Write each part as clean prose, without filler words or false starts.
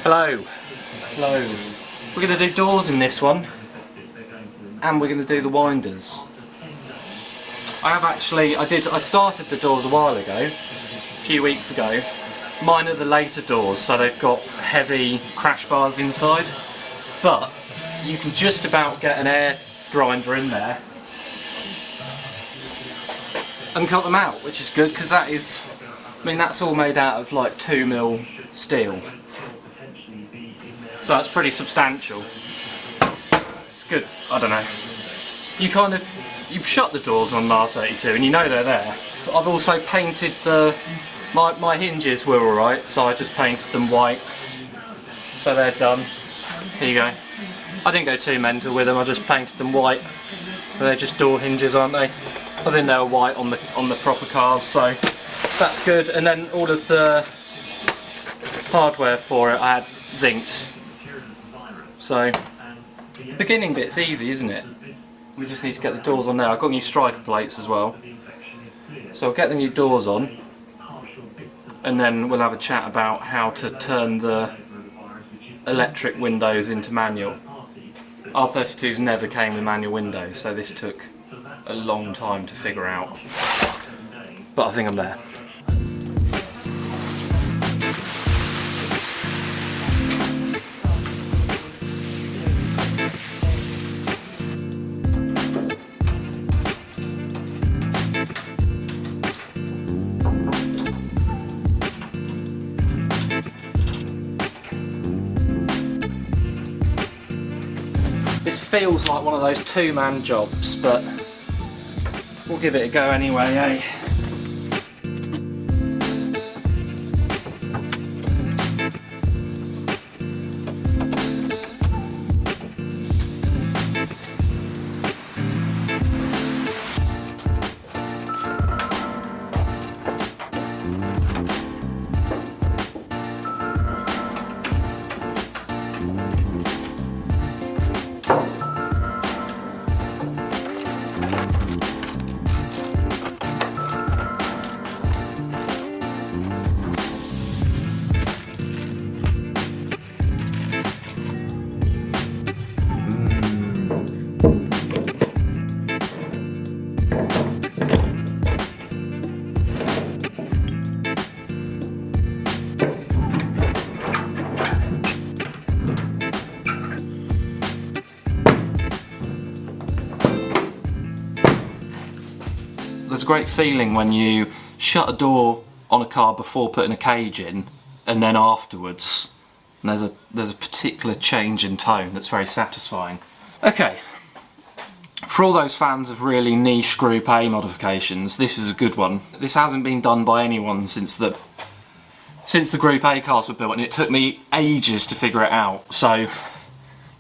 Hello. Hello. We're going to do doors in this one, and we're going to do the winders. I started the doors a while ago, a few weeks ago. Mine are the later doors, so they've got heavy crash bars inside, but you can just about get an air grinder in there and cut them out, which is good because that's all made out of like 2mm steel. So that's pretty substantial. It's good, I don't know. You've shut the doors on an R32 and you know they're there. I've also painted my hinges were alright, so I just painted them white. So they're done. Here you go. I didn't go too mental with them, I just painted them white. They're just door hinges, aren't they? I think they were white on the proper cars, so that's good. And then all of the hardware for it I had zinced. So, the beginning bit's easy, isn't it? We just need to get the doors on there. I've got new striker plates as well. So I'll get the new doors on, and then we'll have a chat about how to turn the electric windows into manual. R32s never came with manual windows, so this took a long time to figure out. But I think I'm there. This feels like one of those two-man jobs, but we'll give it a go anyway, eh? There's a great feeling when you shut a door on a car before putting a cage in, and then afterwards. And there's a particular change in tone that's very satisfying. Okay, for all those fans of really niche Group A modifications, this is a good one. This hasn't been done by anyone since the Group A cars were built, and it took me ages to figure it out. So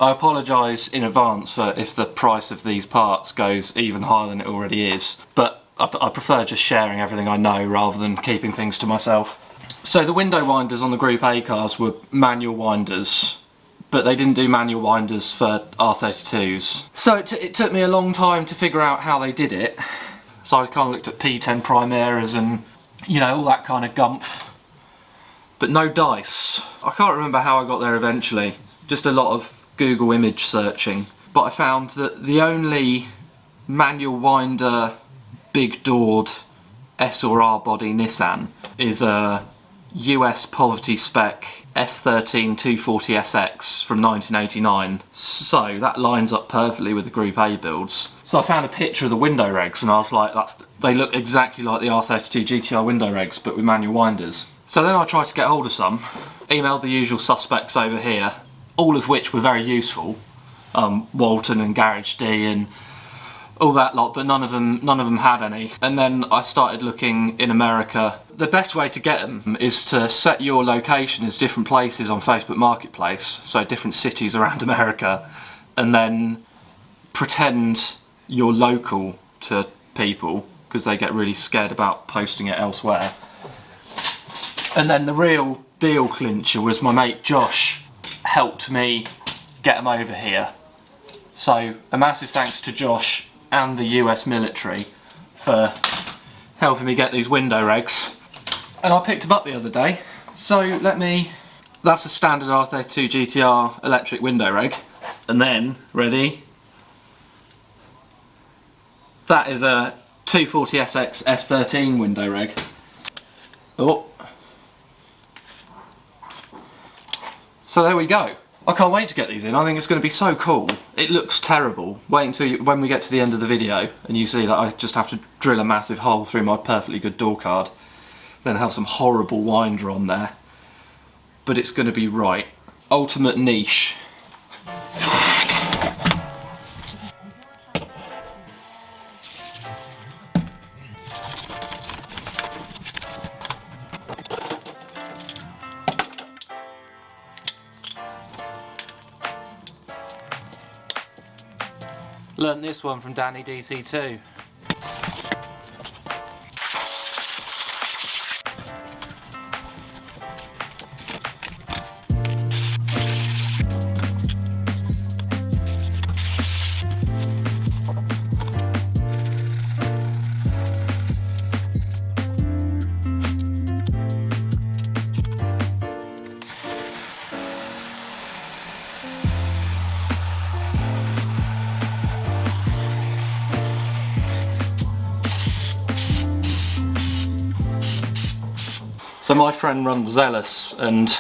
I apologise in advance for if the price of these parts goes even higher than it already is, but I prefer just sharing everything I know rather than keeping things to myself. So the window winders on the Group A cars were manual winders, but they didn't do manual winders for R32s. So it took me a long time to figure out how they did it. So I kind of looked at P10 Primeras and, you know, all that kind of gumph. But no dice. I can't remember how I got there eventually. Just a lot of Google image searching. But I found that the only manual winder big doored S or R body Nissan is a US poverty spec S13 240SX from 1989. So that lines up perfectly with the Group A builds. So I found a picture of the window regs and I was like, they look exactly like the R32 GTR window regs but with manual winders. So then I tried to get hold of some, emailed the usual suspects over here, all of which were very useful. Walton and Garage D and all that lot, but none of them had any. And then I started looking in America. The best way to get them is to set your location as different places on Facebook Marketplace, so different cities around America, and then pretend you're local to people because they get really scared about posting it elsewhere. And then the real deal clincher was my mate Josh helped me get them over here. So a massive thanks to Josh and the US military for helping me get these window regs. And I picked them up the other day, so let me That's a standard R32 GTR electric window reg. And then, ready? That is a 240SX S13 window reg. Oh. So there we go. I can't wait to get these in. I think it's going to be so cool. It looks terrible. Wait until when we get to the end of the video and you see that I just have to drill a massive hole through my perfectly good door card. Then have some horrible winder on there. But it's going to be right. Ultimate niche. Learned this one from Danny DC2. So my friend runs Zealous, and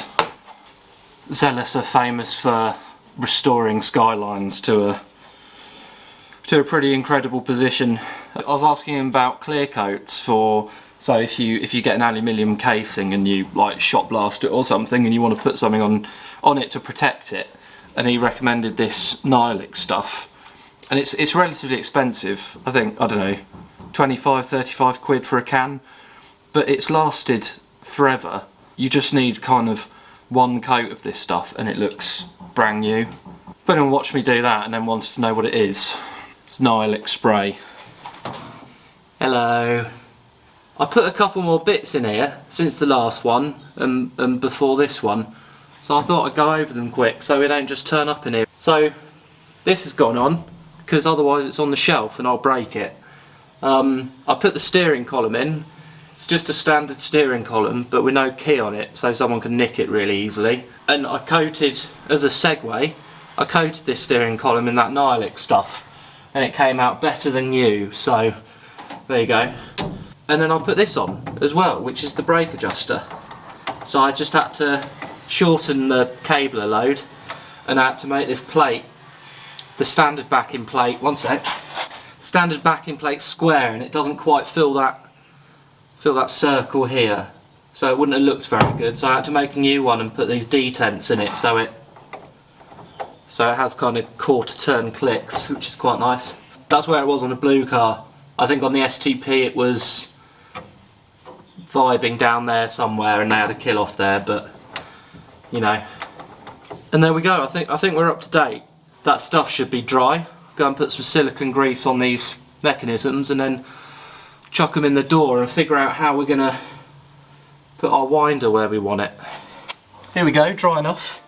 Zealous are famous for restoring skylines to a pretty incredible position. I was asking him about clear coats for, so if you get an aluminium casing and you like shot blast it or something and you want to put something on it to protect it, and he recommended this Nihilix stuff. And it's relatively expensive. I think, I don't know, 25-35 quid for a can, but it's lasted forever. You just need kind of one coat of this stuff and it looks brand new. If anyone watched me do that and then wanted to know what it is, it's Nihilix spray. Hello. I put a couple more bits in here since the last one and before this one, so I thought I'd go over them quick so we don't just turn up in here. So this has gone on because otherwise it's on the shelf and I'll break it. I put the steering column in. It's just a standard steering column, but with no key on it, so someone can nick it really easily. And I coated, as a segue, I coated this steering column in that Nihilix stuff, and it came out better than new, so there you go. And then I put this on as well, which is the brake adjuster. So I just had to shorten the cable a load, and I had to make this plate, the standard backing plate, one sec, standard backing plate square, and it doesn't quite fill that circle here, so it wouldn't have looked very good, so I had to make a new one and put these detents in it so it has kind of quarter turn clicks, which is quite nice. That's where it was on the blue car. I think on the STP it was vibing down there somewhere and they had a kill off there, but you know. And there we go. I think we're up to date. That stuff should be dry. Go and put some silicone grease on these mechanisms and then chuck them in the door and figure out how we're going to put our winder where we want it. Here we go, dry enough.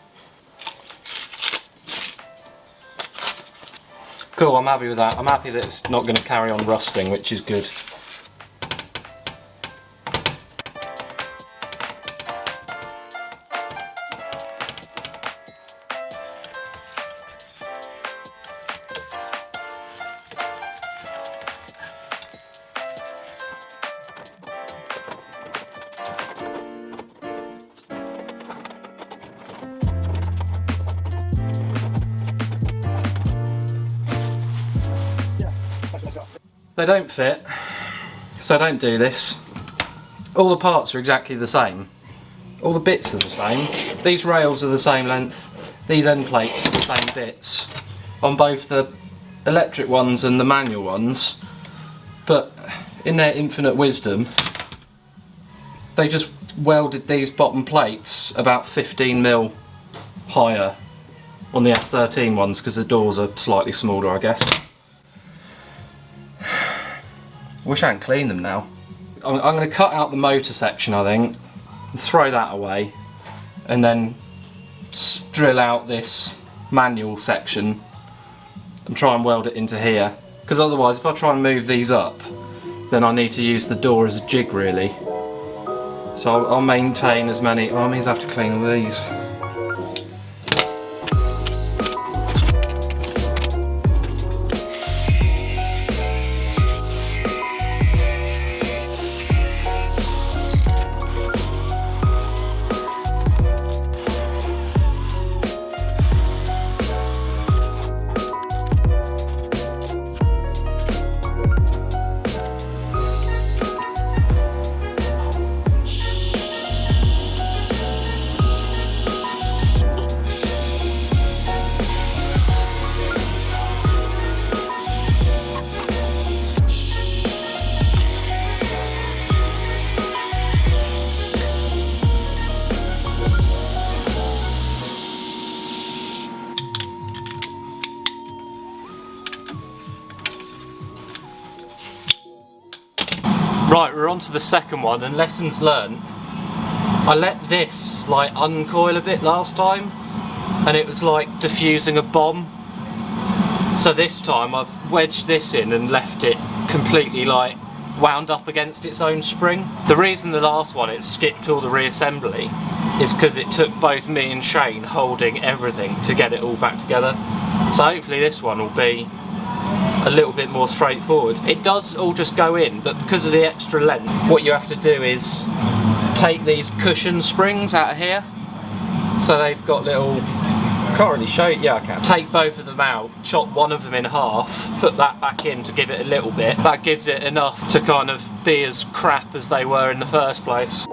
Cool, I'm happy with that. I'm happy that it's not going to carry on rusting, which is good. They don't fit, so don't do this. All the parts are exactly the same. All the bits are the same. These rails are the same length. These end plates are the same bits on both the electric ones and the manual ones. But in their infinite wisdom, they just welded these bottom plates about 15mm higher on the S13 ones because the doors are slightly smaller, I guess. Wish I hadn't cleaned them now. I'm going to cut out the motor section, I think, and throw that away, and then drill out this manual section and try and weld it into here. Because otherwise, if I try and move these up, then I need to use the door as a jig, really. So I'll maintain as many. Oh, that means I have to clean all these. Right, we're on to the second one, and lessons learned. I let this like uncoil a bit last time, and it was like diffusing a bomb. So this time I've wedged this in and left it completely like wound up against its own spring. The reason the last one it skipped all the reassembly is because it took both me and Shane holding everything to get it all back together. So hopefully this one will be a little bit more straightforward. It does all just go in, but because of the extra length, what you have to do is take these cushion springs out of here. So they've got little, I can't really show it, yeah I can. Take both of them out, chop one of them in half, put that back in to give it a little bit. That gives it enough to kind of be as crap as they were in the first place.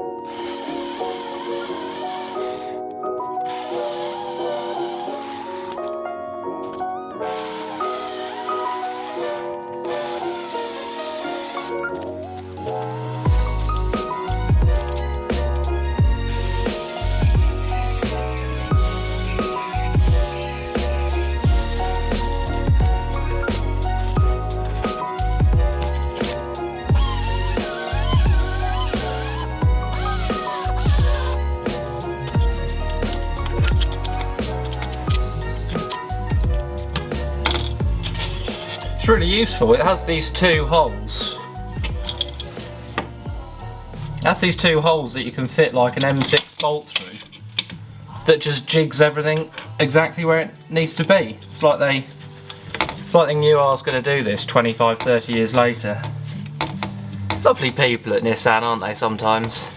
It's really useful. It has these two holes. It has these two holes that you can fit like an M6 bolt through that just jigs everything exactly where it needs to be. It's like they knew I was going to do this 25, 30 years later. Lovely people at Nissan, aren't they, sometimes?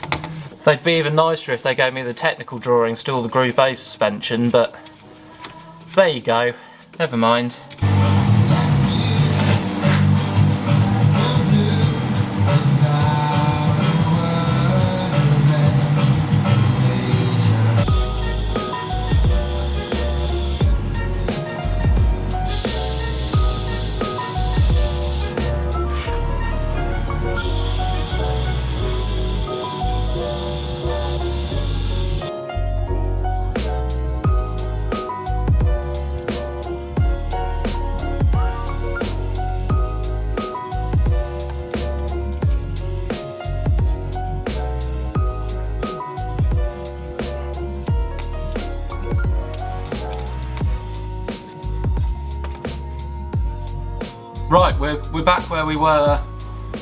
They'd be even nicer if they gave me the technical drawings to all the Group A suspension, but there you go. Never mind. Right, we're back where we were,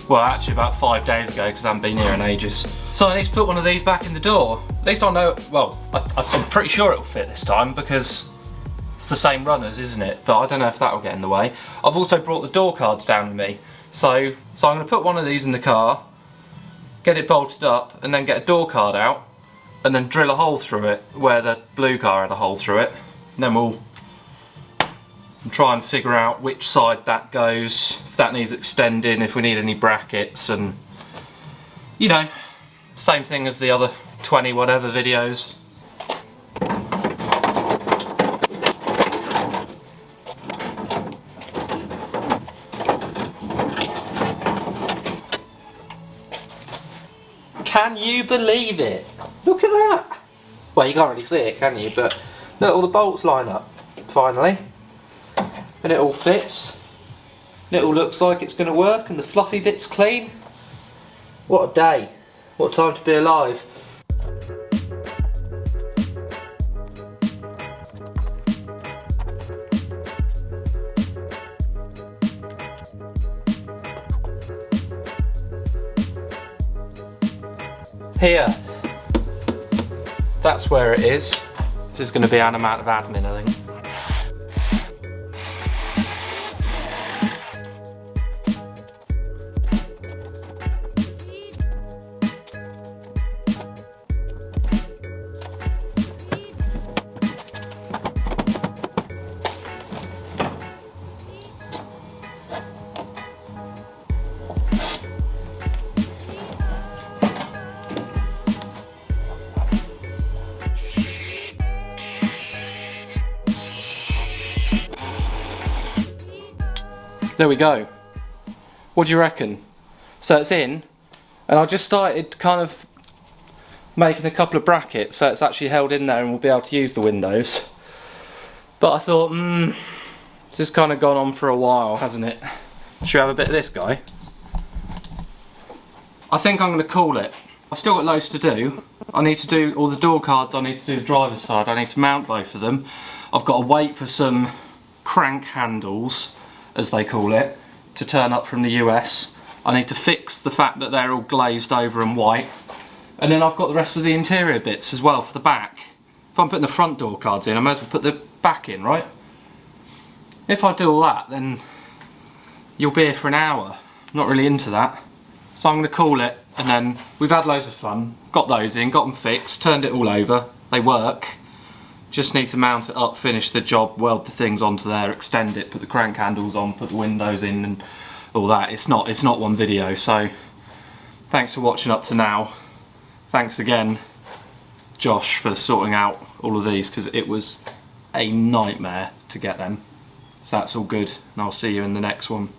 well actually about 5 days ago because I haven't been here in ages. So I need to put one of these back in the door. At least I know, well, I'm pretty sure it'll fit this time because it's the same runners, isn't it? But I don't know if that will get in the way. I've also brought the door cards down with me. So I'm going to put one of these in the car, get it bolted up, and then get a door card out, and then drill a hole through it where the blue car had a hole through it. And then we'll try and figure out which side that goes, if that needs extending, if we need any brackets, and you know, same thing as the other 20 whatever videos. Can you believe it? Look at that! Well, you can't really see it, can you? But look, all the bolts line up, finally. And it all fits. And it all looks like it's going to work, and the fluffy bit's clean. What a day. What a time to be alive. Here. That's where it is. This is going to be an amount of admin, I think. There we go. What do you reckon? So it's in, and I just started kind of making a couple of brackets so it's actually held in there and we'll be able to use the windows. But I thought, this has kind of gone on for a while, hasn't it? Should we have a bit of this guy? I think I'm going to call it. I've still got loads to do. I need to do all the door cards, I need to do the driver's side, I need to mount both of them. I've got to wait for some crank handles, as they call it, to turn up from the US. I need to fix the fact that they're all glazed over and white. And then I've got the rest of the interior bits as well for the back. If I'm putting the front door cards in, I might as well put the back in, right? If I do all that, then you'll be here for an hour. I'm not really into that. So I'm going to call it, and then we've had loads of fun. Got those in, got them fixed, turned it all over. They work. Just need to mount it up, finish the job, weld the things onto there, extend it, put the crank handles on, put the windows in and all that. It's not one video, so thanks for watching up to now. Thanks again, Josh, for sorting out all of these, because it was a nightmare to get them. So that's all good, and I'll see you in the next one.